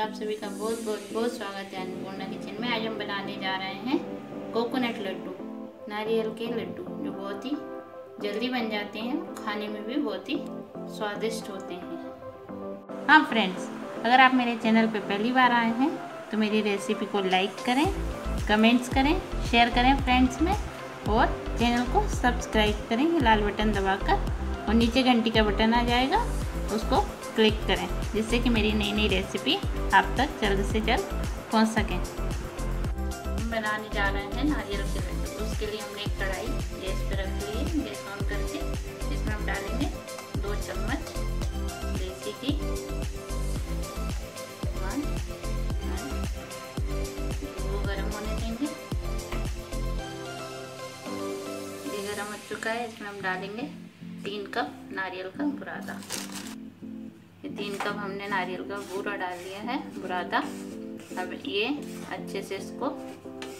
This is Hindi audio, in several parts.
आप सभी का बहुत स्वागत है अन्नपूर्णा किचन में। आज हम बनाने जा रहे हैं कोकोनट लड्डू, नारियल के लड्डू, जो बहुत ही जल्दी बन जाते हैं, खाने में भी बहुत ही स्वादिष्ट होते हैं। हाँ फ्रेंड्स, अगर आप मेरे चैनल पर पहली बार आए हैं तो मेरी रेसिपी को लाइक करें, कमेंट्स करें, शेयर करें फ्रेंड्स में, और चैनल को सब्सक्राइब करें लाल बटन दबाकर, और नीचे घंटी का बटन आ जाएगा, उसको क्लिक करें जिससे कि मेरी नई नई रेसिपी आप तक जल्द से जल्द पहुंच सकें। हम बनाने जा रहे हैं नारियल के लड्डू। उसके लिए हमने एक कढ़ाई गैस पर रख ली है। गैस ऑन करके इसमें हम डालेंगे 2 चम्मच देसी घी, वो गर्म होने देंगे। ये गर्म हो चुका है। इसमें हम डालेंगे 3 कप नारियल का बुरादा। ये 3 कप हमने नारियल का बूरा डाल दिया है, बुरादा। अब ये अच्छे से इसको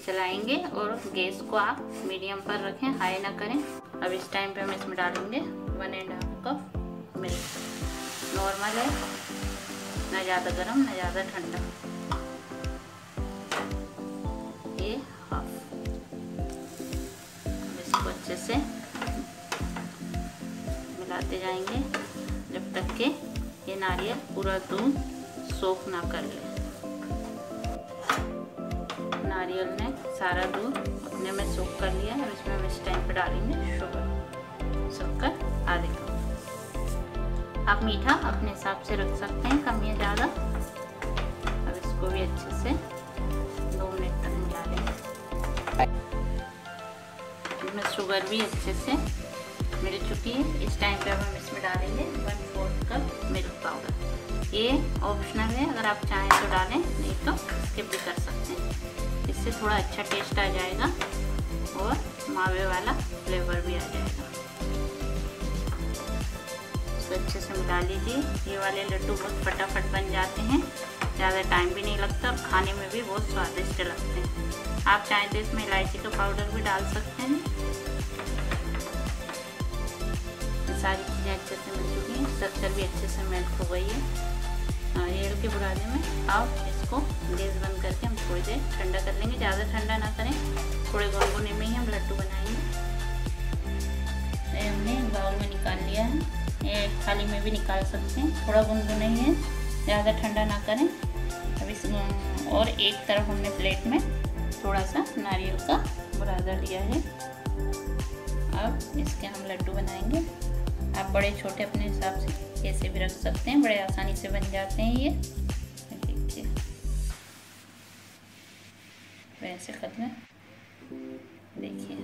चलाएंगे, और गैस को आप मीडियम पर रखें, हाई ना करें। अब इस टाइम पे हम इसमें डालेंगे 1.5 कप मिल्क। नॉर्मल है, ना ज़्यादा गर्म ना ज़्यादा ठंडा, ये हाफ। इसको अच्छे से मिलाते जाएंगे जब तक के ये नारियल पूरा दूध सोख ना कर ले। नारियल ने सारा दूध अपने में सोख कर लिया है। इसमें हम इस टाइम पे डालेंगे शक्कर आधे कप। आप मीठा अपने हिसाब से रख सकते हैं, कम या ज़्यादा। अब इसको भी अच्छे से 2 मिनट तक मिला लेंगे। इसमें शुगर भी अच्छे से मिल चुकी है। इस टाइम पे अब हम इसमें डालेंगे 1/4 कप मिल्क पाउडर। ये ऑप्शनल है, अगर आप चाहें तो डालें, नहीं तो स्किप भी कर सकते हैं। इससे थोड़ा अच्छा टेस्ट आ जाएगा और मावे वाला फ्लेवर भी आ जाएगा। इसको अच्छे से मिला लीजिए। ये वाले लड्डू बहुत फटाफट बन जाते हैं, ज़्यादा टाइम भी नहीं लगता, और खाने में भी बहुत स्वादिष्ट लगते हैं। आप चाहें तो इसमें इलायची का पाउडर भी डाल सकते हैं। सारी चीज़ें अच्छे से मिल चुकी हैं, शक्कर भी अच्छे से मेल्ट हो गई है नारियल के बुरादे में। अब इसको गैस बंद करके हम थोड़ी देर ठंडा कर लेंगे। ज़्यादा ठंडा ना करें, थोड़े गुनगुने में ही हम लड्डू बनाएंगे। हमने बाउल में निकाल लिया है, ये थाली में भी निकाल सकते हैं। थोड़ा गुनगुने ही है, ज़्यादा ठंडा ना करें। अब इस और एक तरफ हमने प्लेट में थोड़ा सा नारियल का बुरादा लिया है। अब इसके हम लड्डू बनाएंगे। आप बड़े छोटे अपने हिसाब से कैसे भी रख सकते हैं, बड़े आसानी से बन जाते हैं ये। देखिए वैसे खत्म है। देखिए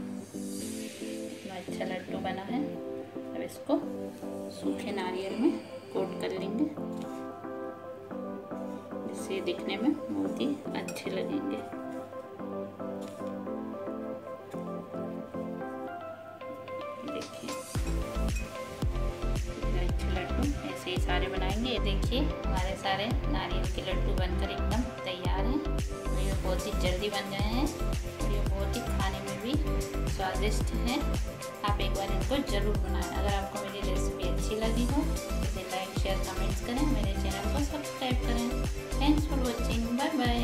इतना अच्छा लड्डू बना है। अब इसको सूखे नारियल में कोट कर लेंगे, जिससे दिखने में बहुत ही अच्छे लगेंगे। देखिए लड्डू ऐसे ही सारे बनाएंगे। ये देखिए हमारे सारे नारियल के लड्डू बनकर एकदम तैयार हैं। और ये बहुत ही जल्दी बन गए हैं, और ये बहुत ही खाने में भी स्वादिष्ट हैं। आप एक बार इनको ज़रूर बनाएं। अगर आपको मेरी रेसिपी अच्छी लगी हो तो इसे लाइक, शेयर, कमेंट्स करें। मेरे चैनल को सब्सक्राइब करें। Thanks for watching. Bye bye.